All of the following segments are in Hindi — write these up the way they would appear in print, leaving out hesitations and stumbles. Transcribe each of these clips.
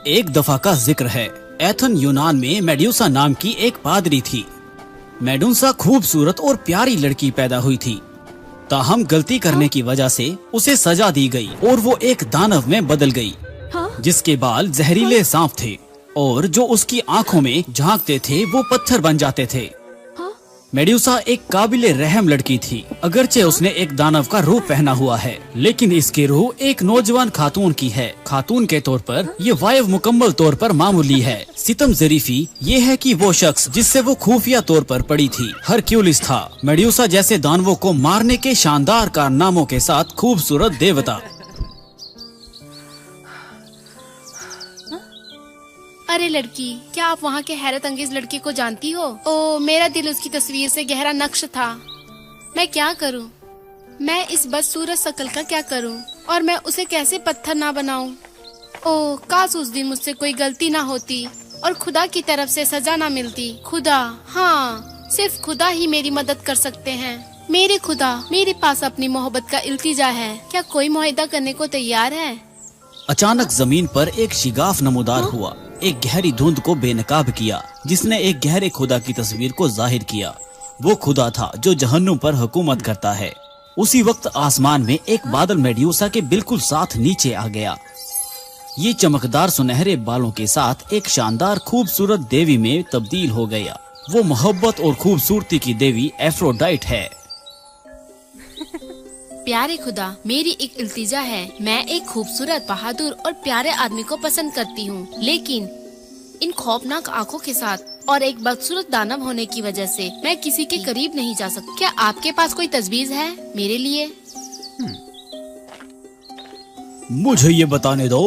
एक दफा का जिक्र है। एथन यूनान में मेडुसा नाम की एक पादरी थी। मेडुसा खूबसूरत और प्यारी लड़की पैदा हुई थी। ताहम गलती करने की वजह से उसे सजा दी गई और वो एक दानव में बदल गई, जिसके बाल जहरीले सांप थे और जो उसकी आंखों में झांकते थे वो पत्थर बन जाते थे। मेडुसा एक काबिले रहम लड़की थी। अगरचे उसने एक दानव का रूप पहना हुआ है, लेकिन इसकी रूह एक नौजवान खातून की है। खातून के तौर पर ये वाइफ मुकम्मल तौर पर मामूली है। सितम ज़रीफी ये है कि वो शख्स जिससे वो खुफिया तौर पर पड़ी थी हरक्यूलिस था। मेडुसा जैसे दानवों को मारने के शानदार कारनामों के साथ खूबसूरत देवता। अरे लड़की, क्या आप वहाँ के हैरत अंगेज लड़के को जानती हो? ओ, मेरा दिल उसकी तस्वीर से गहरा नक्श था। मैं क्या करूँ? मैं इस बदसूरत शक्ल का क्या करूँ? और मैं उसे कैसे पत्थर ना बनाऊँ? ओ, काश उस दिन मुझसे कोई गलती ना होती और खुदा की तरफ से सजा ना मिलती। खुदा, हाँ, सिर्फ खुदा ही मेरी मदद कर सकते हैं। मेरे खुदा, मेरे पास अपनी मोहब्बत का इल्तिजा है। क्या कोई मुआहिदा करने को तैयार है? अचानक जमीन पर एक शिगाफ नमूदार हुआ। एक गहरी धुंध को बेनकाब किया, जिसने एक गहरे खुदा की तस्वीर को जाहिर किया। वो खुदा था जो जहन्नुम पर हुकूमत करता है। उसी वक्त आसमान में एक बादल मेडुसा के बिल्कुल साथ नीचे आ गया। ये चमकदार सुनहरे बालों के साथ एक शानदार खूबसूरत देवी में तब्दील हो गया। वो मोहब्बत और खूबसूरती की देवी एफ्रोडाइट है। प्यारे खुदा, मेरी एक इल्तिजा है। मैं एक खूबसूरत, बहादुर और प्यारे आदमी को पसंद करती हूँ, लेकिन इन खौफनाक आँखों के साथ और एक बदसूरत दानव होने की वजह से मैं किसी के करीब नहीं जा सकती। क्या आपके पास कोई तजवीज है मेरे लिए? मुझे ये बताने दो।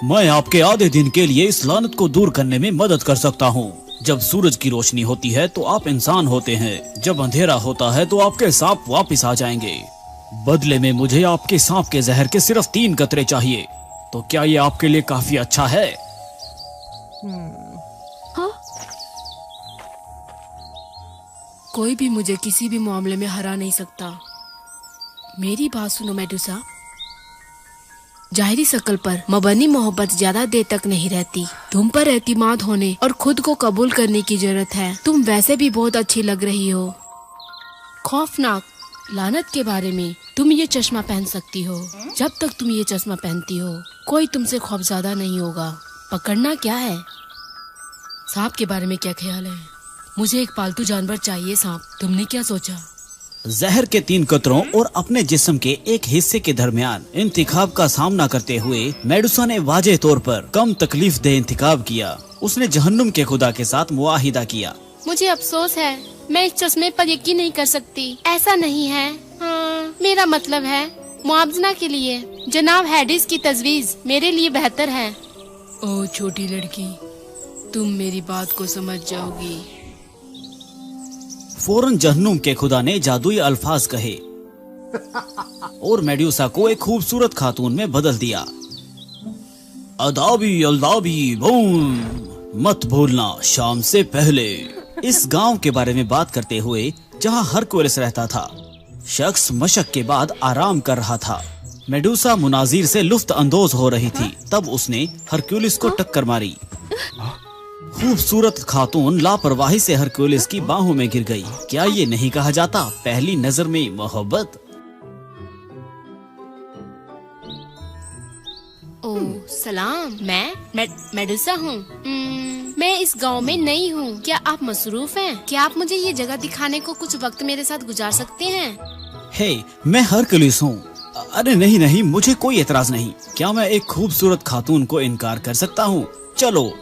मैं आपके आधे दिन के लिए इस लानत को दूर करने में मदद कर सकता हूँ। जब सूरज की रोशनी होती है तो आप इंसान होते हैं, जब अंधेरा होता है तो आपके सांप वापस आ जाएंगे। बदले में मुझे आपके सांप के जहर के सिर्फ 3 कतरे चाहिए। तो क्या ये आपके लिए काफी अच्छा है? हाँ? कोई भी मुझे किसी भी मामले में हरा नहीं सकता। मेरी बात सुनो मेडुसा, जाहिरी शक्ल पर मबनी मोहब्बत ज्यादा देर तक नहीं रहती। तुम पर एतमाद होने और खुद को कबूल करने की जरूरत है। तुम वैसे भी बहुत अच्छी लग रही हो। खौफनाक लानत के बारे में तुम ये चश्मा पहन सकती हो। जब तक तुम ये चश्मा पहनती हो कोई तुमसे खौफज़दा नहीं होगा। पकड़ना क्या है? सांप के बारे में क्या ख्याल है? मुझे एक पालतू जानवर चाहिए सांप। तुमने क्या सोचा? जहर के 3 कतरों और अपने जिस्म के एक हिस्से के दरमियान इंतखाब का सामना करते हुए मेडुसा ने वाज़ेह तौर पर कम तकलीफ दे इंतखाब किया। उसने जहन्नुम के खुदा के साथ मुआहिदा किया। मुझे अफसोस है, मैं इस चश्मे पर यकीन नहीं कर सकती। ऐसा नहीं है। हाँ, मेरा मतलब है मुआवजा के लिए जनाब हैडिस की तजवीज मेरे लिए बेहतर है। ओ छोटी लड़की, तुम मेरी बात को समझ जाओगी। फौरन जहन्नुम के खुदा ने जादुई अल्फाज कहे और मेडुसा को एक खूबसूरत खातून में बदल दिया। अदाबी अल्दाबी बूम, मत भूलना शाम से पहले। इस गांव के बारे में बात करते हुए जहां हरक्यूलिस रहता था, शख्स मशक के बाद आराम कर रहा था। मेडुसा मुनाजिर से लुफ्त अंदोज हो रही थी, तब उसने हरक्यूलिस को टक्कर मारी। खूबसूरत खातून लापरवाही से हरक्यूलिस की बाहों में गिर गई। क्या ये नहीं कहा जाता पहली नजर में मोहब्बत? ओ सलाम, मैं मेडुसा हूँ। मैं इस गांव में नई हूँ। क्या आप मसरूफ हैं? क्या आप मुझे ये जगह दिखाने को कुछ वक्त मेरे साथ गुजार सकते हैं? हे, मैं हरक्यूलिस हूँ। अरे नहीं नहीं, मुझे कोई एतराज नहीं। क्या मैं एक खूबसूरत खातून को इनकार कर सकता हूँ? चलो।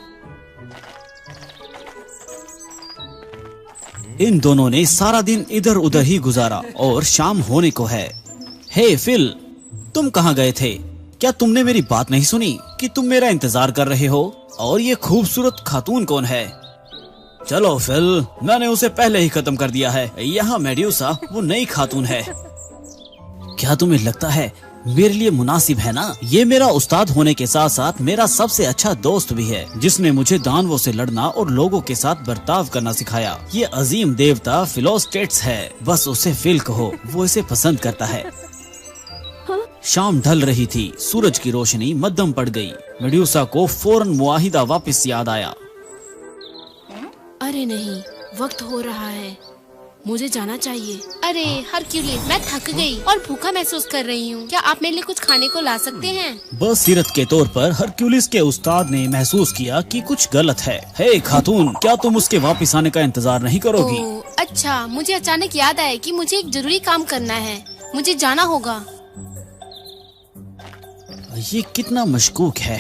इन दोनों ने सारा दिन इधर उधर ही गुजारा और शाम होने को है। हे फिल, तुम कहाँ गए थे? क्या तुमने मेरी बात नहीं सुनी कि तुम मेरा इंतजार कर रहे हो? और ये खूबसूरत खातून कौन है? चलो फिल, मैंने उसे पहले ही खत्म कर दिया है। यहाँ मेडुसा वो नई खातून है। क्या तुम्हें लगता है मेरे लिए मुनासिब है ना? ये मेरा उस्ताद होने के साथ साथ मेरा सबसे अच्छा दोस्त भी है, जिसने मुझे दानवों से लड़ना और लोगों के साथ बर्ताव करना सिखाया। ये अजीम देवता फिलोस्टेट्स है। बस उसे फिल कहो, वो इसे पसंद करता है। शाम ढल रही थी, सूरज की रोशनी मध्यम पड़ गई। मेड्यूसा को फौरन मुआहिदा वापस याद आया। अरे नहीं, वक्त हो रहा है, मुझे जाना चाहिए। अरे हरक्यूलिस, मैं थक गई और भूखा महसूस कर रही हूँ। क्या आप मेरे लिए कुछ खाने को ला सकते हैं? बसीरत के तौर पर हरक्यूलिस के उस्ताद ने महसूस किया कि कुछ गलत है। हे खातून, क्या तुम उसके वापस आने का इंतजार नहीं करोगी? ओह अच्छा, मुझे अचानक याद आया कि मुझे एक जरूरी काम करना है, मुझे जाना होगा। ये कितना मशकूक है।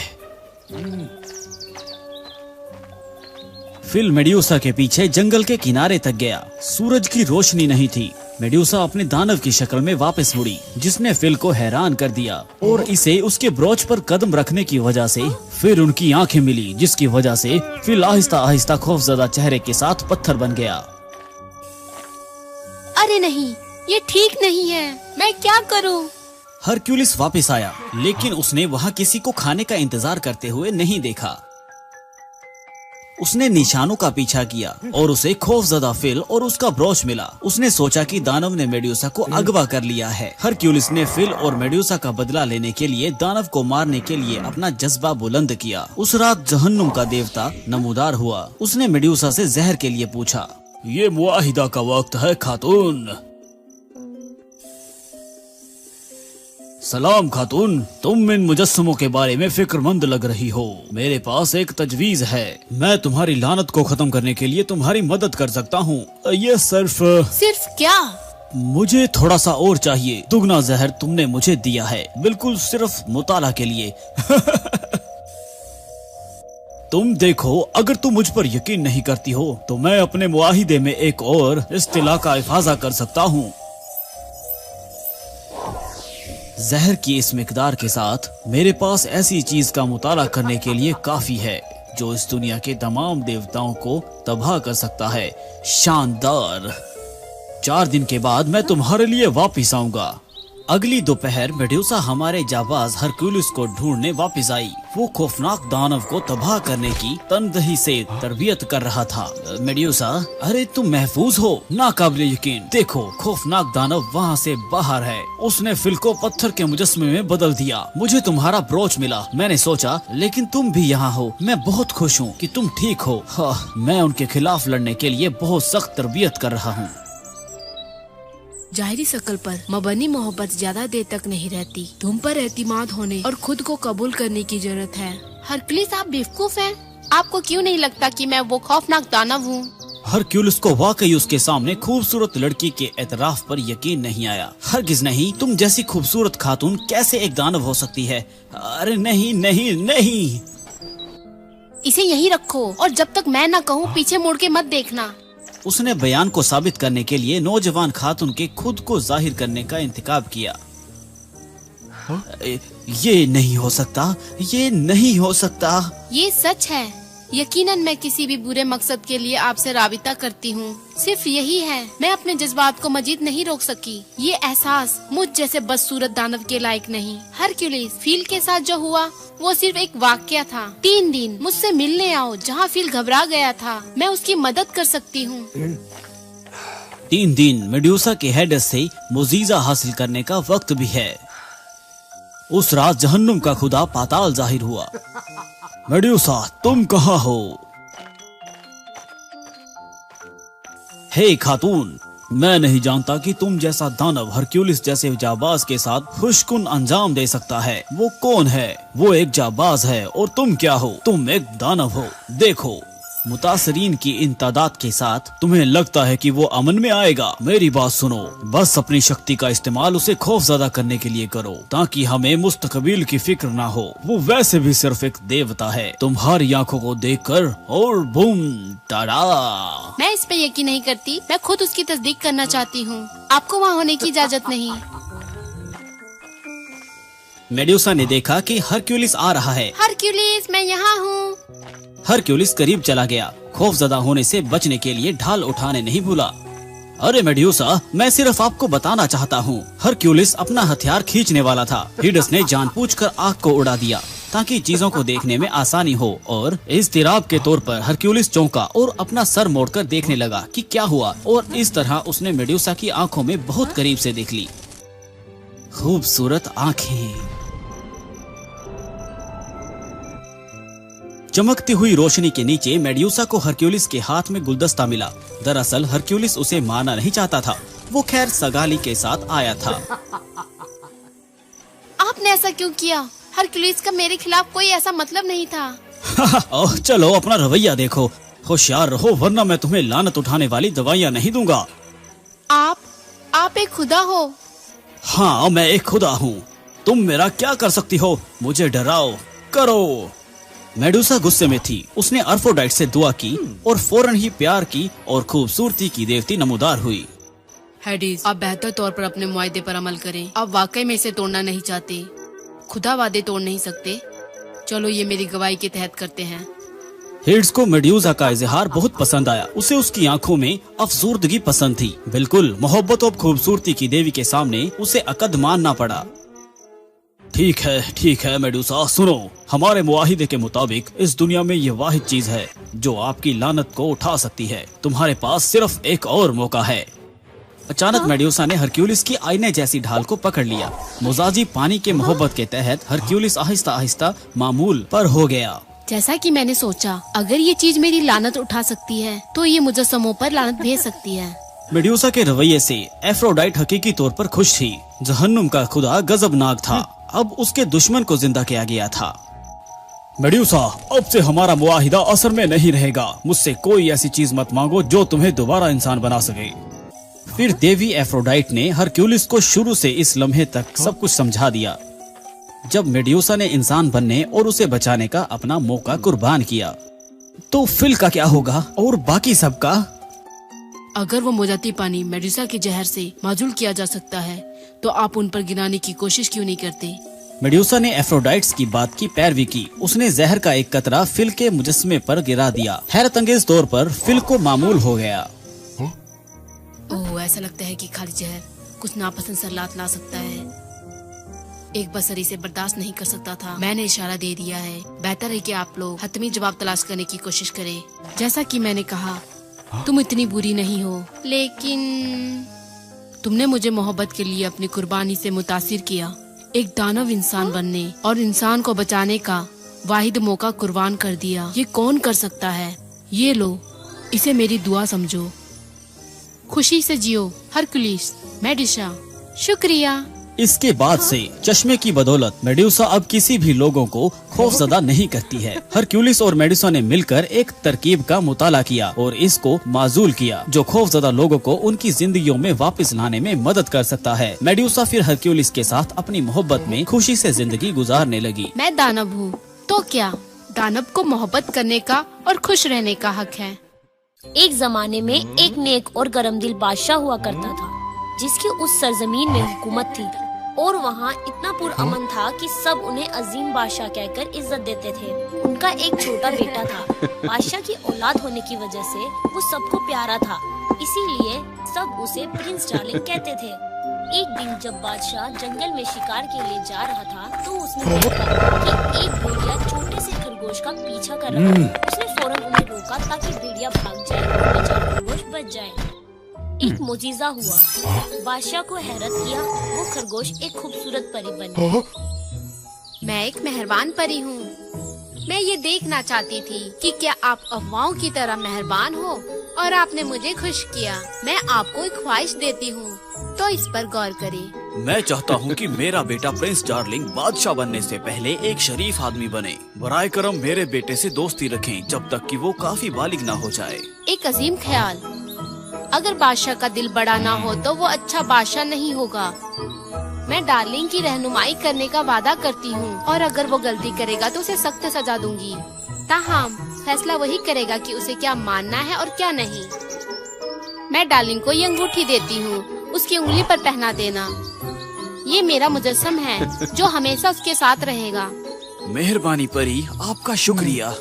फिल मेड्यूसा के पीछे जंगल के किनारे तक गया। सूरज की रोशनी नहीं थी। मेड्यूसा अपने दानव की शक्ल में वापस मुड़ी, जिसने फिल को हैरान कर दिया और इसे उसके ब्रोच पर कदम रखने की वजह से फिर उनकी आंखें मिली, जिसकी वजह से फिल आहिस्ता आहिस्ता खौफजदा चेहरे के साथ पत्थर बन गया। अरे नहीं, ये ठीक नहीं है, मैं क्या करूं? हरक्यूलिस वापस आया, लेकिन उसने वहाँ किसी को खाने का इंतजार करते हुए नहीं देखा। उसने निशानों का पीछा किया और उसे खौफजदा फिल और उसका ब्रोच मिला। उसने सोचा कि दानव ने मेड्यूसा को अगवा कर लिया है। हरक्यूलिस ने फिल और मेड्यूसा का बदला लेने के लिए दानव को मारने के लिए अपना जज्बा बुलंद किया। उस रात जहन्नुम का देवता नमूदार हुआ। उसने मेड्यूसा से जहर के लिए पूछा, ये मुआहिदा का वक्त है खातून। सलाम खातून, तुम इन मुजस्समों के बारे में फिक्रमंद लग रही हो। मेरे पास एक तजवीज है। मैं तुम्हारी लानत को खत्म करने के लिए तुम्हारी मदद कर सकता हूँ। ये सिर्फ क्या? मुझे थोड़ा सा और चाहिए। दुगना जहर तुमने मुझे दिया है, बिल्कुल सिर्फ मुताला के लिए। तुम देखो, अगर तुम मुझ पर यकीन नहीं करती हो तो मैं अपने मुआहिदे में एक और इस्तिला का इफाजा कर सकता हूँ। जहर की इस मिकदार के साथ मेरे पास ऐसी चीज का मुताला करने के लिए काफी है जो इस दुनिया के तमाम देवताओं को तबाह कर सकता है। शानदार। 4 दिन के बाद मैं तुम्हारे लिए वापस आऊंगा। अगली दोपहर मेड्यूसा हमारे जाबाज हरक्यूलिस को ढूंढने वापस आई। वो खौफनाक दानव को तबाह करने की तनदही से तरबियत कर रहा था। मेड्यूसा, अरे तुम महफूज हो? नाकाबिले यकीन। देखो, खौफनाक दानव वहाँ से बाहर है। उसने फिल को पत्थर के मुजस्मे में बदल दिया। मुझे तुम्हारा ब्रोच मिला। मैंने सोचा, लेकिन तुम भी यहाँ हो। मैं बहुत खुश हूँ कि तुम ठीक हो। हाँ, मैं उनके खिलाफ लड़ने के लिए बहुत सख्त तरबियत कर रहा हूँ। जाहिरी शक्ल पर मबनी मोहब्बत ज्यादा देर तक नहीं रहती। तुम पर एतमाद होने और खुद को कबूल करने की जरूरत है। हरक्यूलिस, आप बेवकूफ हैं। आपको क्यों नहीं लगता कि मैं वो खौफनाक दानव हूँ? हरक्यूलिस को वाकई उसके सामने खूबसूरत लड़की के एतराफ पर यकीन नहीं आया। हरगिज नहीं, तुम जैसी खूबसूरत खातून कैसे एक दानव हो सकती है? अरे नहीं नहीं नहीं। इसे यहीं रखो और जब तक मैं न कहूँ पीछे मुड़ के मत देखना। उसने बयान को साबित करने के लिए नौजवान खातून के खुद को जाहिर करने का इंतखाब किया। ये नहीं हो सकता, ये नहीं हो सकता। ये सच है। यकीनन मैं किसी भी बुरे मकसद के लिए आपसे राबिता करती हूँ। सिर्फ यही है, मैं अपने जज्बात को मजीद नहीं रोक सकी। ये एहसास मुझ जैसे बदसूरत दानव के लायक नहीं। हरक्यूलिस, फील के साथ जो हुआ वो सिर्फ एक वाकया था। 3 दिन मुझसे मिलने आओ जहाँ फील घबरा गया था। मैं उसकी मदद कर सकती हूँ। 3 दिन मेड्यूसा के हेडस से मुजीजा हासिल करने का वक्त भी है। उस रात जहन्नुम का खुदा पाताल जाहिर हुआ। मेड्यूसा, तुम कहाँ हो? हे खातून, मैं नहीं जानता कि तुम जैसा दानव हरक्यूलिस जैसे जाबाज के साथ खुशकुन अंजाम दे सकता है। वो कौन है? वो एक जाबाज है और तुम क्या हो? तुम एक दानव हो। देखो, मुतासरीन की इन तादाद के साथ तुम्हें लगता है कि वो अमन में आएगा? मेरी बात सुनो, बस अपनी शक्ति का इस्तेमाल उसे खौफज़दा करने के लिए करो ताकि हमें मुस्तकबिल की फिक्र ना हो। वो वैसे भी सिर्फ एक देवता है। तुम्हारी आंखों को देखकर और बूम टाड़ा। मैं इस पे यकीन नहीं करती। मैं खुद उसकी तस्दीक करना चाहती हूँ। आपको वहाँ होने की इजाजत नहीं। मेड्यूसा ने देखा कि हरक्यूलिस आ रहा है। हरक्यूलिस, मैं यहाँ हूँ। हरक्यूलिस करीब चला गया। खौफजदा होने से बचने के लिए ढाल उठाने नहीं भूला। अरे मेड्यूसा, मैं सिर्फ आपको बताना चाहता हूँ। हरक्यूलिस अपना हथियार खींचने वाला था। हिडस ने जानबूझकर आग को उड़ा दिया ताकि चीजों को देखने में आसानी हो और इज़्तिराब के तौर पर हरक्यूलिस चौंका और अपना सर मोड़कर देखने लगा कि क्या हुआ, और इस तरह उसने मेड्यूसा की आंखों में बहुत करीब से देख ली। खूबसूरत आंखें। चमकती हुई रोशनी के नीचे मेड्यूसा को हरक्यूलिस के हाथ में गुलदस्ता मिला। दरअसल हरक्यूलिस उसे मारना नहीं चाहता था, वो खैर सगाली के साथ आया था। आपने ऐसा क्यों किया? हरक्यूलिस का मेरे खिलाफ कोई ऐसा मतलब नहीं था। ओह चलो अपना रवैया देखो, होशियार रहो वरना मैं तुम्हें लानत उठाने वाली दवाइयाँ नहीं दूंगा। आप एक खुदा हो? हाँ मैं एक खुदा हूँ, तुम मेरा क्या कर सकती हो? मुझे डराओ, करो। मेडुसा गुस्से में थी। उसने अफ्रोडाइट से दुआ की और फौरन ही प्यार की और खूबसूरती की देवती नमूदार हुई। हेडिस, आप बेहतर तौर पर अपने मुआहदे पर अमल करें। आप वाकई में इसे तोड़ना नहीं चाहते। खुदा वादे तोड़ नहीं सकते। चलो ये मेरी गवाही के तहत करते हैं। हेड्स को मेड्यूसा का इजहार बहुत पसंद आया। उसे उसकी आंखों में अफसुर्दगी पसंद थी। बिल्कुल मोहब्बत और खूबसूरती की देवी के सामने उसे अकद मानना पड़ा। ठीक है मेडुसा, सुनो। हमारे मुआहिदे के मुताबिक इस दुनिया में ये वाहिद चीज है जो आपकी लानत को उठा सकती है। तुम्हारे पास सिर्फ एक और मौका है। अचानक मेड्यूसा ने हरक्यूलिस की आईने जैसी ढाल को पकड़ लिया। मुजाजी पानी के मोहब्बत के तहत हरक्यूलिस आहिस्ता आहिस्ता मामूल पर हो गया। जैसा कि मैंने सोचा, अगर ये चीज मेरी लानत उठा सकती है तो ये मुजस्समों पर लानत भेज सकती है। मेड्यूसा के रवैये से एफ्रोडाइट हकीकी तौर पर खुश थी। जहन्नुम का खुदा गजबनाक था। अब उसके दुश्मन को जिंदा किया गया था। मेड्यूसा, अब से हमारा मुआहिदा असर में नहीं रहेगा। मुझसे कोई ऐसी चीज मत मांगो जो तुम्हें दोबारा इंसान बना सके। फिर देवी एफ्रोडाइट ने हरक्यूलिस को शुरू से इस लम्हे तक सब कुछ समझा दिया जब मेड्यूसा ने इंसान बनने और उसे बचाने का अपना मौका कुर्बान किया। तो फिल का क्या होगा और बाकी सबका? अगर वो मोजाती पानी मेडुसा के जहर से माजूल किया जा सकता है तो आप उन पर गिराने की कोशिश क्यों नहीं करते? मेड्यूसा ने एफ्रोडाइट्स की बात की पैरवी की। उसने जहर का एक कतरा फिल के मुजस्मे पर गिरा दिया। हैरत अंगेज तौर पर फिल को मामूल हो गया। ओह, ऐसा लगता है कि खाली जहर कुछ नापसंद सरलात ला सकता है। एक बसर इसे बर्दाश्त नहीं कर सकता था। मैंने इशारा दे दिया है। बेहतर है कि आप लोग हतमी जवाब तलाश करने की कोशिश करें। जैसा कि मैंने कहा, तुम इतनी बुरी नहीं हो, लेकिन तुमने मुझे मोहब्बत के लिए अपनी कुर्बानी से मुतासिर किया। एक दानव इंसान बनने और इंसान को बचाने का वाहिद मौका कुर्बान कर दिया। ये कौन कर सकता है? ये लो, इसे मेरी दुआ समझो। खुशी से जियो हरक्यूलिस, मेडुसा। शुक्रिया। इसके बाद से चश्मे की बदौलत मेडुसा अब किसी भी लोगों को खौफजदा नहीं करती है। हरक्यूलिस और मेडुसा ने मिलकर एक तरकीब का मुताला किया और इसको माजूल किया जो खौफजदा लोगों को उनकी जिंदगियों में वापस लाने में मदद कर सकता है। मेडुसा फिर हरक्यूलिस के साथ अपनी मोहब्बत में खुशी से जिंदगी गुजारने लगी। मैं दानव हूँ तो क्या? दानव को मोहब्बत करने का और खुश रहने का हक है। एक जमाने में एक नेक और गरमदिल बादशाह हुआ करता था जिसकी उस सरजमीन में हुकूमत थी और वहाँ इतना पुरअमन था कि सब उन्हें अजीम बादशाह कहकर इज्जत देते थे। उनका एक छोटा बेटा था। बादशाह की औलाद होने की वजह से वो सबको प्यारा था, इसीलिए सब उसे प्रिंस डार्लिंग कहते थे। एक दिन जब बादशाह जंगल में शिकार के लिए जा रहा था तो उसने देखा कि एक भेड़िया छोटे से खरगोश का पीछा कर रहा है। उसने फौरन उन्हें रोका ताकि भेड़िया भाग जाए और बेचारा खरगोश बच जाए। एक मुजीजा हुआ। बादशाह को हैरत किया। वो खरगोश एक खूबसूरत परी बनी। मैं एक मेहरबान परी हूँ। मैं ये देखना चाहती थी कि क्या आप अफवाहों की तरह मेहरबान हो और आपने मुझे खुश किया। मैं आपको एक ख्वाहिश देती हूँ तो इस पर गौर करें। मैं चाहता हूँ कि मेरा बेटा प्रिंस डार्लिंग बादशाह बनने से पहले एक शरीफ आदमी बने। बराए करम मेरे बेटे से दोस्ती रखें जब तक कि वो काफी बालिग ना हो जाए। एक अजीम ख्याल। अगर बादशाह का दिल बड़ा ना हो तो वो अच्छा बादशाह नहीं होगा। मैं डार्लिंग की रहनुमाई करने का वादा करती हूँ और अगर वो गलती करेगा तो उसे सख्त सजा दूंगी। ताहम फैसला वही करेगा कि उसे क्या मानना है और क्या नहीं। मैं डार्लिंग को ये अंगूठी देती हूँ, उसकी उंगली पर पहना देना। ये मेरा मुजस्सम है जो हमेशा उसके साथ रहेगा। मेहरबानी परी, आपका शुक्रिया।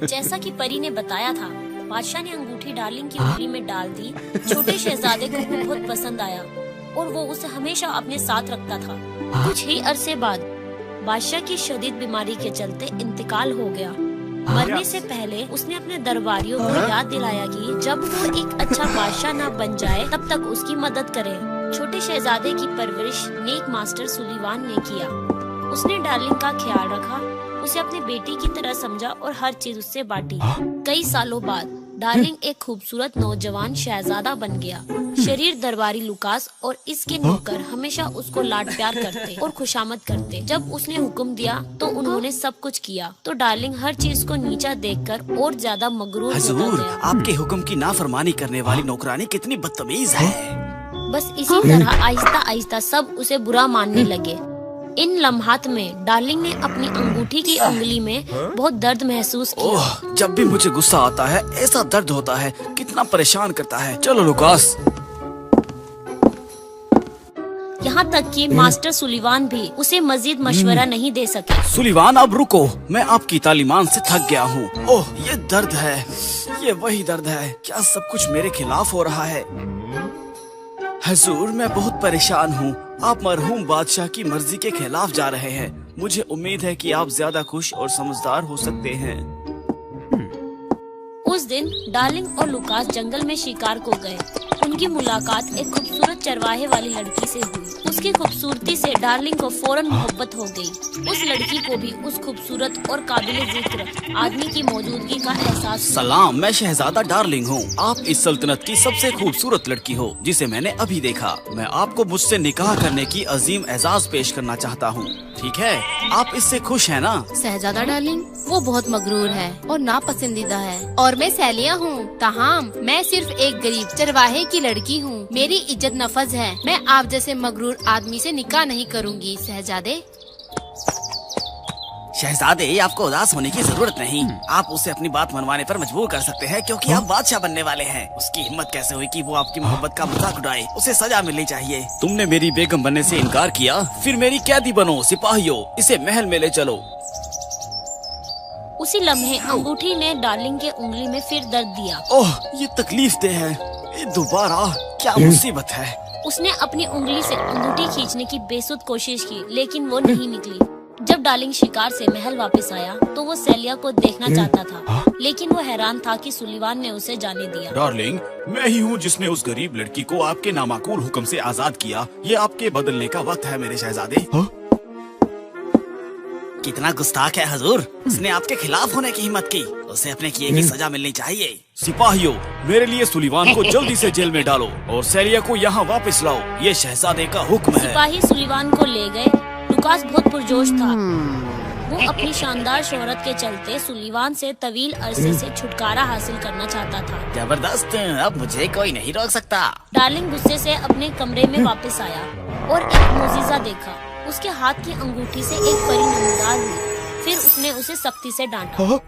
जैसा कि परी ने बताया था, बादशाह ने अंगूठी डार्लिंग की उंगली में डाल दी। छोटे शहजादे को वो बहुत पसंद आया और वो उसे हमेशा अपने साथ रखता था। कुछ ही अरसे बाद बादशाह की शदीद बीमारी के चलते इंतकाल हो गया। मरने से पहले उसने अपने दरबारियों को याद दिलाया कि जब वो एक अच्छा बादशाह ना बन जाए तब तक उसकी मदद करें। छोटे शहजादे की परवरिश नेक मास्टर सुलीवान ने किया। उसने डार्लिंग का ख्याल रखा, उसे अपनी बेटी की तरह समझा और हर चीज उससे बांटी। कई सालों बाद डार्लिंग एक खूबसूरत नौजवान शहजादा बन गया। शरीर दरबारी लुकास और इसके नौकर हमेशा उसको लाड प्यार करते और खुशामद करते। जब उसने हुक्म दिया तो उन्होंने सब कुछ किया। तो डार्लिंग हर चीज को नीचा देखकर और ज्यादा मगरूर होता हजूर, गया। आपके हुक्म की नाफरमानी करने वाली नौकरानी कितनी बदतमीज है। बस इसी तरह आहिस्ता आहिस्ता सब उसे बुरा मानने लगे। इन लम्हात में डार्लिंग ने अपनी अंगूठी की उंगली में बहुत दर्द महसूस किया। ओह, जब भी मुझे गुस्सा आता है ऐसा दर्द होता है, कितना परेशान करता है। चलो लुकास। यहाँ तक कि मास्टर सुलीवान भी उसे मजीद मशवरा नहीं दे सके। सुलीवान, अब रुको, मैं आपकी तालीमान से थक गया हूँ। ओह, ये दर्द है, ये वही दर्द है। क्या सब कुछ मेरे खिलाफ हो रहा है? हजूर, मैं बहुत परेशान हूँ। आप मरहूम बादशाह की मर्जी के खिलाफ जा रहे हैं। मुझे उम्मीद है कि आप ज्यादा खुश और समझदार हो सकते हैं। उस दिन डार्लिंग और लुकास जंगल में शिकार को गए। उनकी मुलाकात एक खूबसूरत चरवाहे वाली लड़की से हुई। उसकी खूबसूरती से डार्लिंग को फौरन मोहब्बत हो गई। उस लड़की को भी उस खूबसूरत और काबिल जिक्र आदमी की मौजूदगी का एहसास हुआ। सलाम, मैं शहजादा डार्लिंग हूँ। आप इस सल्तनत की सबसे खूबसूरत लड़की हो जिसे मैंने अभी देखा। मैं आपको मुझसे निकाह करने की अजीम एजाज पेश करना चाहता हूँ। ठीक है, आप इससे खुश हैं ना? शहजादा डार्लिंग, वो बहुत मगरूर है और नापसंदीदा है। और मैं सैलिया हूँ। ताहम मैं सिर्फ एक गरीब चरवाहे की लड़की हूँ। मेरी इज्जत नफज है। मैं आप जैसे मगरूर आदमी से निकाह नहीं करूँगी। शहजादे शहजादे, आपको उदास होने की जरूरत नहीं। आप उसे अपनी बात मनवाने पर मजबूर कर सकते हैं, क्योंकि आप बादशाह बनने वाले हैं। उसकी हिम्मत कैसे हुई कि वो आपकी मोहब्बत का मजाक उड़ाए? उसे सजा मिलनी चाहिए। तुमने मेरी बेगम बनने से इनकार किया, फिर मेरी कैदी बनो। सिपाहियों, इसे महल में ले चलो। उसी लम्हे अंगूठी ने डार्लिंग के उंगली में फिर दर्द दिया। ओह, ये तकलीफ दे है। ये दोबारा क्या मुसीबत है। उसने अपनी उंगली से अंगूठी खींचने की बेसुध कोशिश की, लेकिन वो नहीं निकली। जब डार्लिंग शिकार से महल वापस आया तो वो सैलिया को देखना चाहता था, लेकिन वो हैरान था कि सुलीवान ने उसे जाने दिया। डार्लिंग, मैं ही हूँ जिसने उस गरीब लड़की को आपके नामाकूल हुक्म से आजाद किया। ये आपके बदलने का वक्त है मेरे शहजादे। कितना गुस्ताख है हजूर, उसने आपके खिलाफ होने की हिम्मत की। उसे अपने किए की सजा मिलनी चाहिए। सिपाहियों, मेरे लिए सुलीवान को जल्दी से जेल में डालो और सैलिया को यहाँ वापस लाओ। ये शहजादे का हुक्म है। सिपाही सुलीवान को ले गए। लुकास बहुत पुरजोश था। वो अपनी शानदार शोहरत के चलते सुलीवान से तवील अरसे से छुटकारा हासिल करना चाहता था। जबरदस्त, अब मुझे कोई नहीं रोक सकता। डार्लिंग गुस्से से अपने कमरे में वापस आया और एक मुजीजा देखा। उसके हाथ की अंगूठी से एक परी नमदार हुई। फिर उसने उसे सख्ती से डांटा।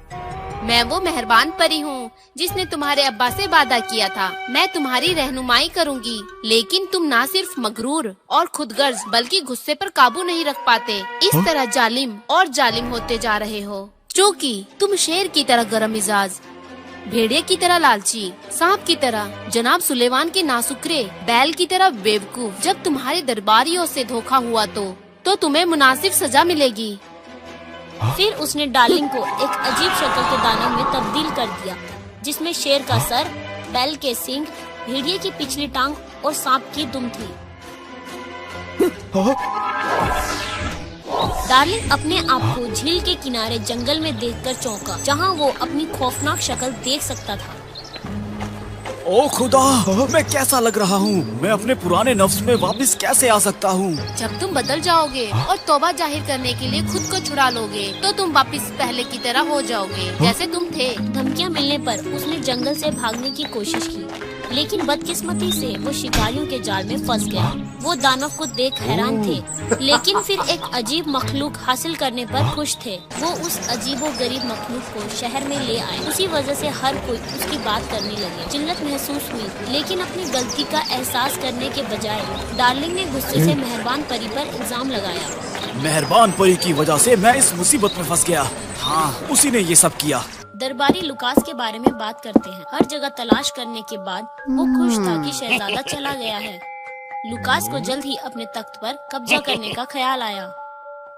मैं वो मेहरबान परी हूँ जिसने तुम्हारे अब्बा से वादा किया था। मैं तुम्हारी रहनुमाई करूँगी, लेकिन तुम ना सिर्फ मगरूर और खुदगर्ज बल्कि गुस्से पर काबू नहीं रख पाते। इस तरह जालिम और जालिम होते जा रहे हो। क्योंकि तुम शेर की तरह गरम मिजाज, भेड़िए की तरह लालची, सांप की तरह जनाब सुलेमान के नासुकरे, बैल की तरह बेवकूफ। जब तुम्हारे दरबारियों से धोखा हुआ तो तुम्हें मुनासिब सजा मिलेगी। फिर उसने डार्लिंग को एक अजीब शक्ल के दानव में तब्दील कर दिया, जिसमें शेर का सर, बैल के सींग, भेड़िए की पिछली टांग और सांप की दुम थी। डार्लिंग अपने आप को झील के किनारे जंगल में देखकर चौंका, जहां वो अपनी खौफनाक शक्ल देख सकता था। ओ खुदा, मैं कैसा लग रहा हूँ? मैं अपने पुराने नफ्स में वापस कैसे आ सकता हूँ? जब तुम बदल जाओगे और तौबा जाहिर करने के लिए खुद को छुड़ा लोगे तो तुम वापस पहले की तरह हो जाओगे जैसे तुम थे। धमकियां मिलने पर उसने जंगल से भागने की कोशिश की, लेकिन बदकिस्मती से वो शिकारियों के जाल में फंस गया। वो दानव को देख हैरान थे, लेकिन फिर एक अजीब मखलूक हासिल करने पर खुश थे। वो उस अजीबो गरीब मखलूक को शहर में ले आए। उसी वजह से हर कोई उसकी बात करने लगे। जिल्लत महसूस हुई, लेकिन अपनी गलती का एहसास करने के बजाय डार्लिंग ने गुस्से से मेहरबान परी पर इल्जाम लगाया। मेहरबान परी की वजह से मैं इस मुसीबत में फंस गया। हाँ, उसी ने ये सब किया। दरबारी लुकास के बारे में बात करते हैं। हर जगह तलाश करने के बाद वो खुश था कि शहजादा चला गया है। लुकास को जल्द ही अपने तख्त पर कब्जा करने का ख्याल आया।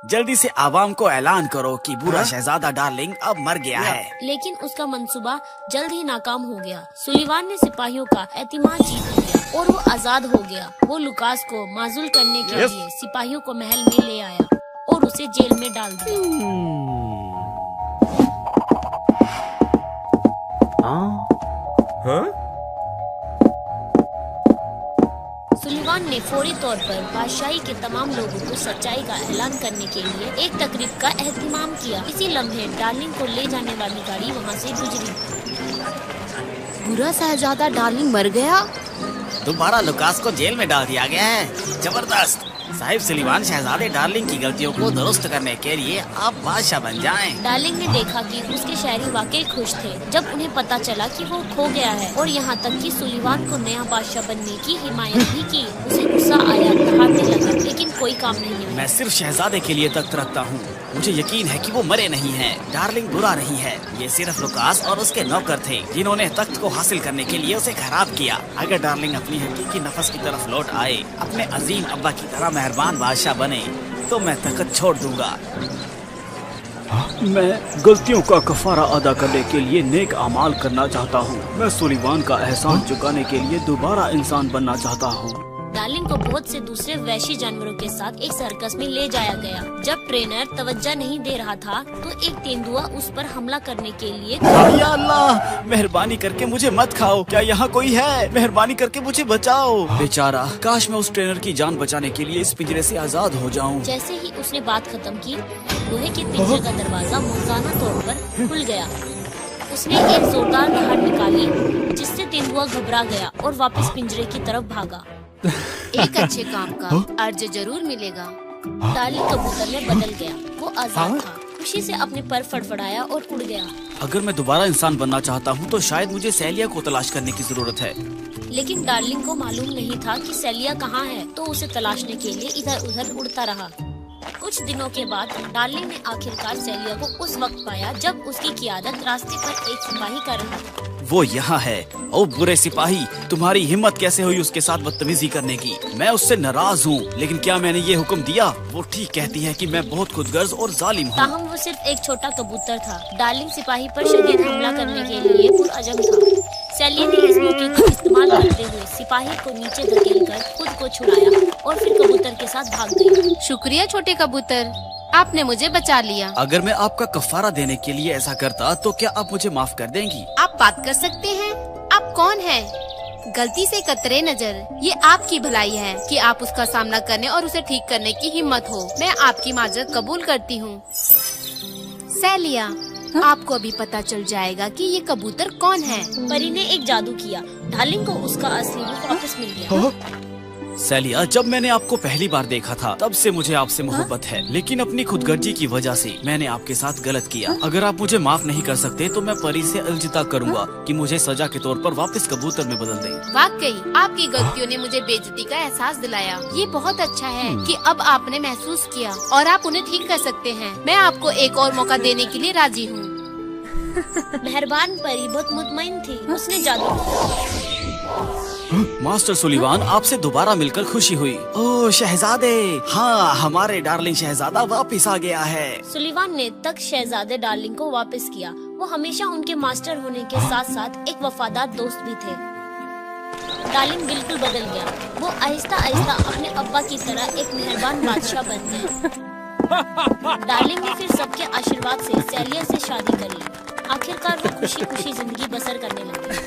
जल्दी से आवाम को ऐलान करो कि बुरा शहजादा डार्लिंग अब मर गया है। लेकिन उसका मंसूबा जल्द ही नाकाम हो गया। सुलीवान ने सिपाहियों का एतमाद जीत लिया और वो आजाद हो गया। वो लुकास को माजूल करने के लिए सिपाहियों को महल में ले आया और उसे जेल में डाल दिया। सुलीवान ने फौरी तौर पर बादशाही के तमाम लोगों को सच्चाई का ऐलान करने के लिए एक तकरीब का एहतमाम किया। इसी लम्हे डार्लिंग को ले जाने वाली गाड़ी वहाँ से गुजरी। बुरा शहजादा डार्लिंग मर गया। दोबारा लुकास को जेल में डाल दिया गया है। जबरदस्त। साहिब सुलीवान शहजादे डार्लिंग की गलतियों को दुरुस्त करने के लिए आप बादशाह बन जाएं। डार्लिंग ने देखा कि उसके शहरी वाकई खुश थे जब उन्हें पता चला कि वो खो गया है, और यहाँ तक कि सुलीवान को नया बादशाह बनने की हिमायत भी की। उसे गुस्सा आया, दहाड़ने लगा, लेकिन कोई काम नहीं हुआ। मैं सिर्फ शहजादे के लिए तख्त रखता हूँ। मुझे यकीन है कि वो मरे नहीं हैं। डार्लिंग बुरा नहीं है। ये सिर्फ लुकास और उसके नौकर थे जिन्होंने तख्त को हासिल करने के लिए उसे खराब किया। अगर डार्लिंग अपनी हकीकी नफस की तरफ लौट आए, अपने अजीम अब्बा की तरह मेहरबान बादशाह बने, तो मैं तख्त छोड़ दूंगा। मैं गलतियों का कफारा अदा करने के लिए नेक अमाल करना चाहता हूँ। मैं सुलीवान का एहसान चुकाने के लिए दोबारा इंसान बनना चाहता हूँ। डार्लिंग को बहुत से दूसरे वैशी जानवरों के साथ एक सर्कस में ले जाया गया। जब ट्रेनर तवज्जो नहीं दे रहा था तो एक तेंदुआ उस पर हमला करने के लिए या अल्लाह, मेहरबानी करके मुझे मत खाओ। क्या यहाँ कोई है? मेहरबानी करके मुझे बचाओ। बेचारा, काश मैं उस ट्रेनर की जान बचाने के लिए इस पिंजरे से आजाद हो जाऊँ। जैसे ही उसने बात खत्म की, लोहे के पिंजरे का दरवाजा मौज़ाना तौर पर खुल गया। उसने एक जोरदार दहाड़ निकाली जिससे तेंदुआ घबरा गया और वापस पिंजरे की तरफ भागा। एक अच्छे काम का अर्ज जरूर मिलेगा। डार्लिंग कबूतर में बदल गया। वो आजाद था। खुशी से अपने पर फड़फड़ाया और उड़ गया। अगर मैं दोबारा इंसान बनना चाहता हूँ तो शायद मुझे सैलिया को तलाश करने की जरूरत है। लेकिन डार्लिंग को मालूम नहीं था कि सैलिया कहाँ है, तो उसे तलाशने के लिए इधर उधर उड़ता रहा। कुछ दिनों के बाद डार्लिंग ने आखिरकार सैलिया को उस वक्त पाया जब उसकी क़ियादत रास्ते पर एक सिपाही कर रहा था। वो यहाँ है। ओ बुरे सिपाही, तुम्हारी हिम्मत कैसे हुई उसके साथ बदतमीजी करने की? मैं उससे नाराज हूँ, लेकिन क्या मैंने ये हुक्म दिया? वो ठीक कहती है कि मैं बहुत खुदगर्ज और जालिम हूँ। ताहम वो सिर्फ एक छोटा कबूतर था। डार्लिंग सिपाही पर शदीद हमला करने के लिए पुरअज़म था। सैलिया ने इस मौके को इस्तेमाल करते हुए सिपाही को नीचे धकेलकर खुद को छुड़ाया और फिर कबूतर के साथ भाग गई। शुक्रिया छोटे कबूतर, आपने मुझे बचा लिया। अगर मैं आपका कफारा देने के लिए ऐसा करता तो क्या आप मुझे माफ कर देंगी? आप बात कर सकते हैं। आप कौन हैं? गलती से कतरे नजर। ये आपकी भलाई है कि आप उसका सामना करने और उसे ठीक करने की हिम्मत हो। मैं आपकी माजरत कबूल करती हूँ। सैलिया, आपको अभी पता चल जाएगा कि ये कबूतर कौन है। परी ने एक जादू किया। डार्लिंग को उसका असली रूप वापस मिल गया। सैलिया, जब मैंने आपको पहली बार देखा था तब से मुझे आपसे मोहब्बत है, लेकिन अपनी खुदगर्जी की वजह से मैंने आपके साथ गलत किया। अगर आप मुझे माफ नहीं कर सकते तो मैं परी से अलविदा करूंगा कि मुझे सजा के तौर पर वापस कबूतर में बदल दें। वाकई आपकी गलतियों ने मुझे बेइज्जती का एहसास दिलाया। ये बहुत अच्छा है कि अब आपने महसूस किया और आप उन्हें ठीक कर सकते हैं। मैं आपको एक और मौका देने के लिए राजी हूँ। मेहरबान परी बहुत मुतमईन थी। उसने जादू किया। मास्टर सुलीवान, आपसे दोबारा मिलकर खुशी हुई। ओह शहजादे, हाँ हमारे डार्लिंग शहजादा वापस आ गया है। सुलीवान ने तक शहजादे डार्लिंग को वापस किया। वो हमेशा उनके मास्टर होने के साथ साथ एक वफादार दोस्त भी थे। डार्लिंग बिल्कुल बदल गया। वो आहिस्ता आहिस्ता अपने अब्बा की तरह एक मेहरबान बादशाह बन गया। डार्लिंग ने फिर सबके आशीर्वाद से सैलिया से शादी कर ली। आखिरकार वो खुशी खुशी जिंदगी बसर करने लगी।